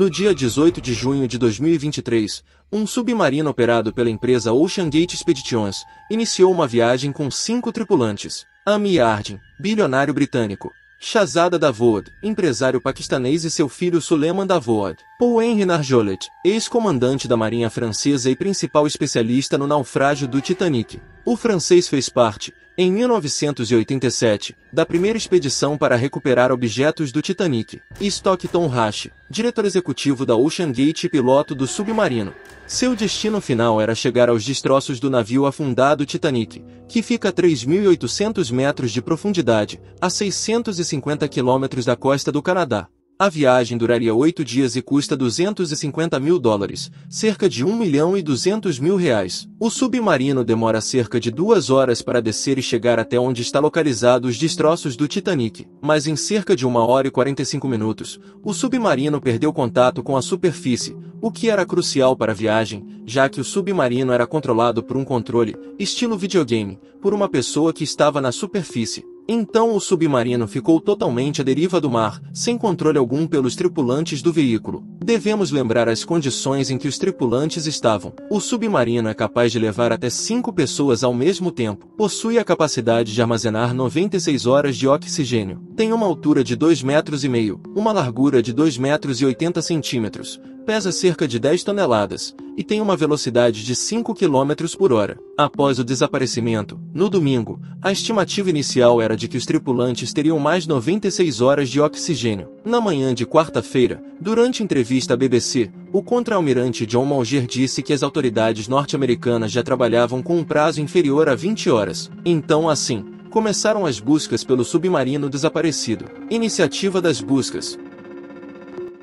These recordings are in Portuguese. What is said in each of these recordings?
No dia 18 de junho de 2023, um submarino operado pela empresa OceanGate Expeditions iniciou uma viagem com 5 tripulantes. Amy Harding, bilionário britânico. Shahzada Davood, empresário paquistanês e seu filho Suleiman Davood. Paul Henry Nargeolet, ex-comandante da Marinha Francesa e principal especialista no naufrágio do Titanic. O francês fez parte, em 1987, da primeira expedição para recuperar objetos do Titanic. Stockton Rache, diretor executivo da OceanGate e piloto do submarino. Seu destino final era chegar aos destroços do navio afundado Titanic, que fica a 3.800 metros de profundidade, a 650 quilômetros da costa do Canadá. A viagem duraria 8 dias e custa $250 mil, cerca de R$1.200.000. O submarino demora cerca de 2 horas para descer e chegar até onde está localizado os destroços do Titanic, mas em cerca de 1 hora e 45 minutos, o submarino perdeu contato com a superfície, o que era crucial para a viagem, já que o submarino era controlado por um controle, estilo videogame, por uma pessoa que estava na superfície. Então o submarino ficou totalmente à deriva do mar, sem controle algum pelos tripulantes do veículo. Devemos lembrar as condições em que os tripulantes estavam. O submarino é capaz de levar até 5 pessoas ao mesmo tempo. Possui a capacidade de armazenar 96 horas de oxigênio. Tem uma altura de 2,5 metros, uma largura de 2,80 metros. Pesa cerca de 10 toneladas, e tem uma velocidade de 5 km por hora. Após o desaparecimento, no domingo, a estimativa inicial era de que os tripulantes teriam mais 96 horas de oxigênio. Na manhã de quarta-feira, durante entrevista à BBC, o contra-almirante John Malger disse que as autoridades norte-americanas já trabalhavam com um prazo inferior a 20 horas. Então assim, começaram as buscas pelo submarino desaparecido. Iniciativa das buscas.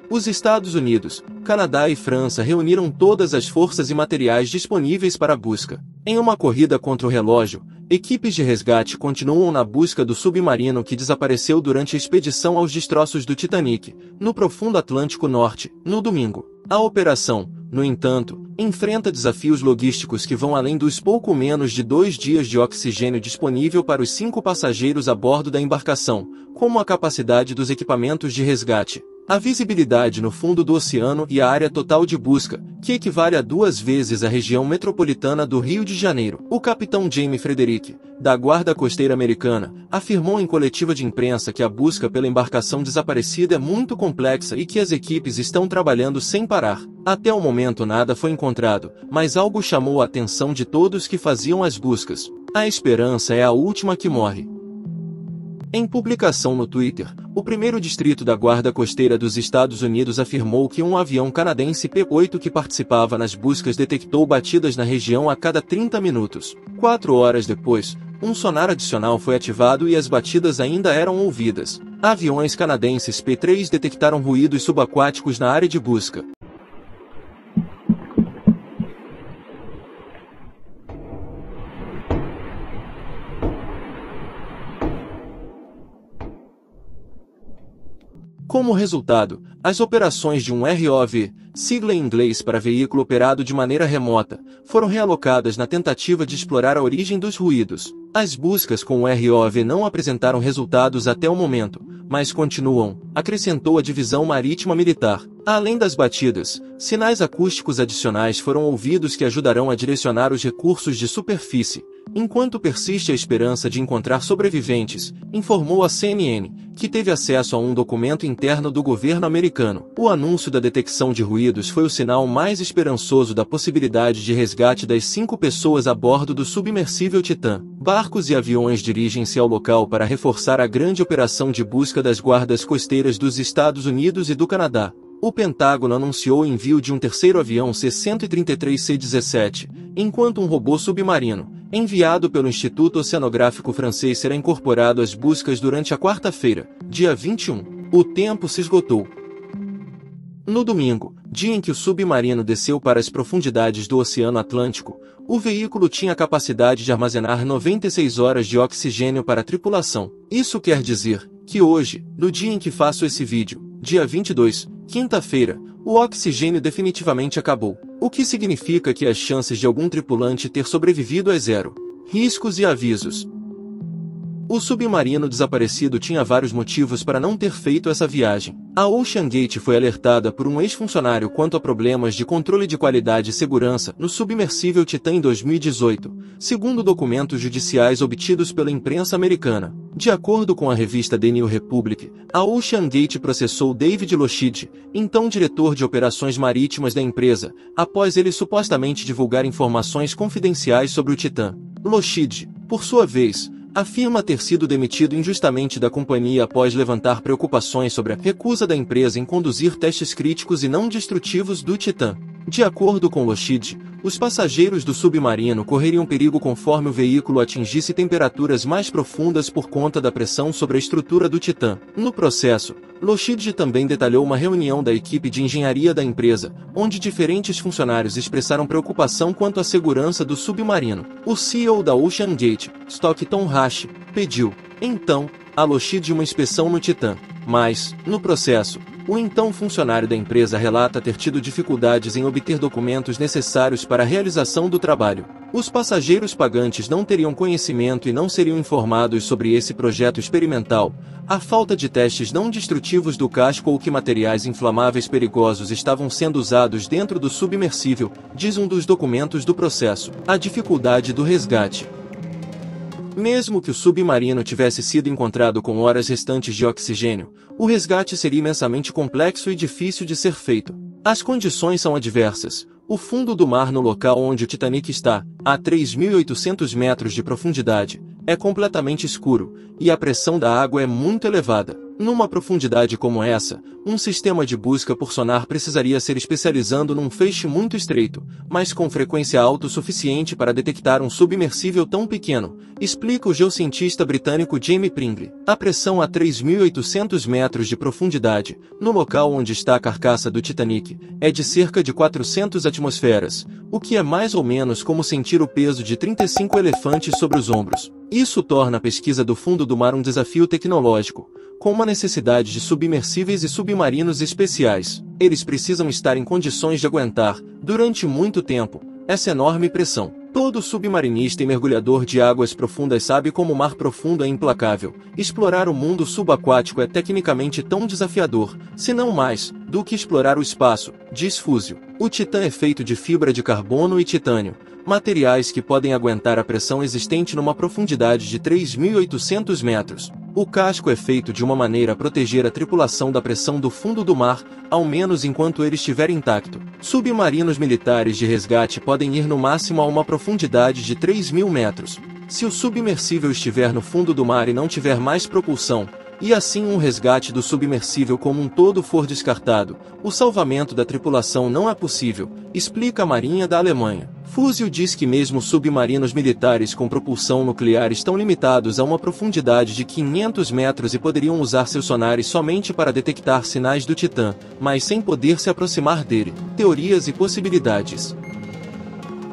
Os Estados Unidos, Canadá e França reuniram todas as forças e materiais disponíveis para a busca. Em uma corrida contra o relógio, equipes de resgate continuam na busca do submarino que desapareceu durante a expedição aos destroços do Titanic, no profundo Atlântico Norte, no domingo. A operação, no entanto, enfrenta desafios logísticos que vão além dos pouco menos de 2 dias de oxigênio disponível para os 5 passageiros a bordo da embarcação, como a capacidade dos equipamentos de resgate, a visibilidade no fundo do oceano e a área total de busca, que equivale a 2 vezes a região metropolitana do Rio de Janeiro. O capitão Jamie Frederick, da Guarda Costeira Americana, afirmou em coletiva de imprensa que a busca pela embarcação desaparecida é muito complexa e que as equipes estão trabalhando sem parar. Até o momento nada foi encontrado, mas algo chamou a atenção de todos que faziam as buscas. A esperança é a última que morre. Em publicação no Twitter, o primeiro distrito da Guarda Costeira dos Estados Unidos afirmou que um avião canadense P-8 que participava nas buscas detectou batidas na região a cada 30 minutos. 4 horas depois, um sonar adicional foi ativado e as batidas ainda eram ouvidas. Aviões canadenses P-3 detectaram ruídos subaquáticos na área de busca. Como resultado, as operações de um ROV, sigla em inglês para veículo operado de maneira remota, foram realocadas na tentativa de explorar a origem dos ruídos. As buscas com o ROV não apresentaram resultados até o momento, mas continuam, acrescentou a Divisão Marítima Militar. Além das batidas, sinais acústicos adicionais foram ouvidos que ajudarão a direcionar os recursos de superfície, enquanto persiste a esperança de encontrar sobreviventes, informou a CNN, que teve acesso a um documento interno do governo americano. O anúncio da detecção de ruídos foi o sinal mais esperançoso da possibilidade de resgate das 5 pessoas a bordo do submersível Titã. Barcos e aviões dirigem-se ao local para reforçar a grande operação de busca das guardas costeiras dos Estados Unidos e do Canadá. O Pentágono anunciou o envio de um terceiro avião C-133C-17, enquanto um robô submarino, enviado pelo Instituto Oceanográfico Francês, será incorporado às buscas durante a quarta-feira, dia 21. O tempo se esgotou. No domingo, dia em que o submarino desceu para as profundidades do Oceano Atlântico, o veículo tinha a capacidade de armazenar 96 horas de oxigênio para a tripulação. Isso quer dizer que hoje, no dia em que faço esse vídeo, dia 22, quinta-feira, o oxigênio definitivamente acabou, o que significa que as chances de algum tripulante ter sobrevivido é zero. Riscos e avisos. O submarino desaparecido tinha vários motivos para não ter feito essa viagem. A OceanGate foi alertada por um ex-funcionário quanto a problemas de controle de qualidade e segurança no submersível Titan em 2018, segundo documentos judiciais obtidos pela imprensa americana. De acordo com a revista The New Republic, a OceanGate processou David Loschid, então diretor de operações marítimas da empresa, após ele supostamente divulgar informações confidenciais sobre o Titan. Loschid, por sua vez, afirma ter sido demitido injustamente da companhia após levantar preocupações sobre a recusa da empresa em conduzir testes críticos e não destrutivos do Titan. De acordo com Loschid, os passageiros do submarino correriam perigo conforme o veículo atingisse temperaturas mais profundas por conta da pressão sobre a estrutura do Titan. No processo, Loschid também detalhou uma reunião da equipe de engenharia da empresa, onde diferentes funcionários expressaram preocupação quanto à segurança do submarino. O CEO da OceanGate, Stockton Rush, pediu, então, a Loschid uma inspeção no Titan. Mas, no processo, o então funcionário da empresa relata ter tido dificuldades em obter documentos necessários para a realização do trabalho. Os passageiros pagantes não teriam conhecimento e não seriam informados sobre esse projeto experimental, a falta de testes não destrutivos do casco ou que materiais inflamáveis perigosos estavam sendo usados dentro do submersível, diz um dos documentos do processo. A dificuldade do resgate. Mesmo que o submarino tivesse sido encontrado com horas restantes de oxigênio, o resgate seria imensamente complexo e difícil de ser feito. As condições são adversas. O fundo do mar no local onde o Titanic está, a 3.800 metros de profundidade, é completamente escuro, e a pressão da água é muito elevada. Numa profundidade como essa, um sistema de busca por sonar precisaria ser especializando num feixe muito estreito, mas com frequência alta o suficiente para detectar um submersível tão pequeno, explica o geocientista britânico Jamie Pringle. A pressão a 3.800 metros de profundidade, no local onde está a carcaça do Titanic, é de cerca de 400 atmosferas, o que é mais ou menos como sentir o peso de 35 elefantes sobre os ombros. Isso torna a pesquisa do fundo do mar um desafio tecnológico, com uma necessidade de submersíveis e submarinos especiais. Eles precisam estar em condições de aguentar, durante muito tempo, essa enorme pressão. Todo submarinista e mergulhador de águas profundas sabe como o mar profundo é implacável. Explorar o mundo subaquático é tecnicamente tão desafiador, se não mais, do que explorar o espaço, diz Fúzio. O Titã é feito de fibra de carbono e titânio, materiais que podem aguentar a pressão existente numa profundidade de 3.800 metros. O casco é feito de uma maneira a proteger a tripulação da pressão do fundo do mar, ao menos enquanto ele estiver intacto. Submarinos militares de resgate podem ir no máximo a uma profundidade de 3.000 metros. Se o submersível estiver no fundo do mar e não tiver mais propulsão, e assim um resgate do submersível como um todo for descartado, o salvamento da tripulação não é possível, explica a Marinha da Alemanha. Fúzio diz que mesmo submarinos militares com propulsão nuclear estão limitados a uma profundidade de 500 metros e poderiam usar seus sonares somente para detectar sinais do Titã, mas sem poder se aproximar dele. Teorias e possibilidades.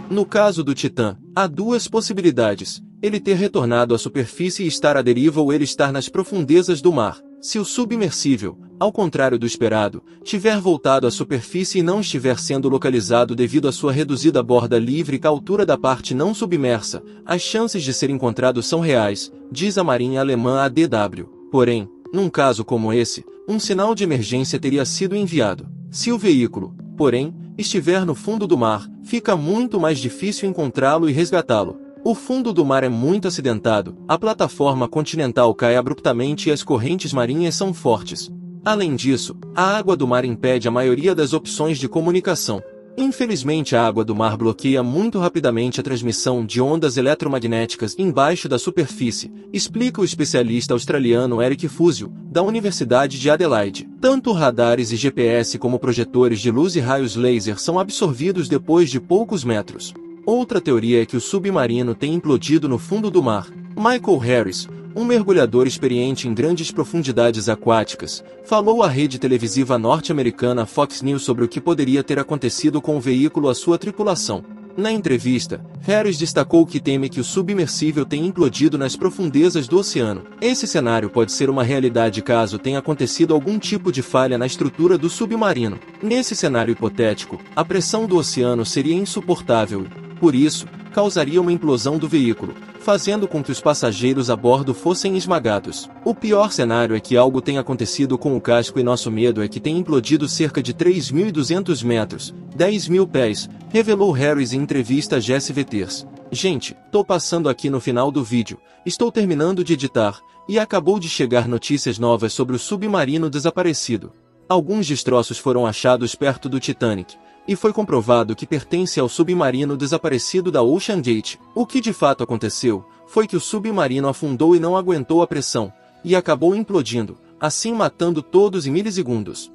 No caso do Titã, há duas possibilidades: ele ter retornado à superfície e estar à deriva ou ele estar nas profundezas do mar. Se o submersível, ao contrário do esperado, tiver voltado à superfície e não estiver sendo localizado devido à sua reduzida borda livre e à altura da parte não submersa, as chances de ser encontrado são reais, diz a Marinha Alemã ADW. Porém, num caso como esse, um sinal de emergência teria sido enviado. Se o veículo, porém, estiver no fundo do mar, fica muito mais difícil encontrá-lo e resgatá-lo. O fundo do mar é muito acidentado, a plataforma continental cai abruptamente e as correntes marinhas são fortes. Além disso, a água do mar impede a maioria das opções de comunicação. Infelizmente, a água do mar bloqueia muito rapidamente a transmissão de ondas eletromagnéticas embaixo da superfície, explica o especialista australiano Eric Fusio, da Universidade de Adelaide. Tanto radares e GPS como projetores de luz e raios laser são absorvidos depois de poucos metros. Outra teoria é que o submarino tem implodido no fundo do mar. Michael Harris, um mergulhador experiente em grandes profundidades aquáticas, falou à rede televisiva norte-americana Fox News sobre o que poderia ter acontecido com o veículo e a sua tripulação. Na entrevista, Harris destacou que teme que o submersível tenha implodido nas profundezas do oceano. Esse cenário pode ser uma realidade caso tenha acontecido algum tipo de falha na estrutura do submarino. Nesse cenário hipotético, a pressão do oceano seria insuportável e, por isso, causaria uma implosão do veículo, fazendo com que os passageiros a bordo fossem esmagados. O pior cenário é que algo tenha acontecido com o casco e nosso medo é que tenha implodido cerca de 3.200 metros, 10.000 pés, revelou Harris em entrevista a Jesse Veters. Gente, tô passando aqui no final do vídeo, estou terminando de editar, e acabou de chegar notícias novas sobre o submarino desaparecido. Alguns destroços foram achados perto do Titanic, e foi comprovado que pertence ao submarino desaparecido da Ocean Gate. O que de fato aconteceu, foi que o submarino afundou e não aguentou a pressão, e acabou implodindo, assim matando todos em milissegundos.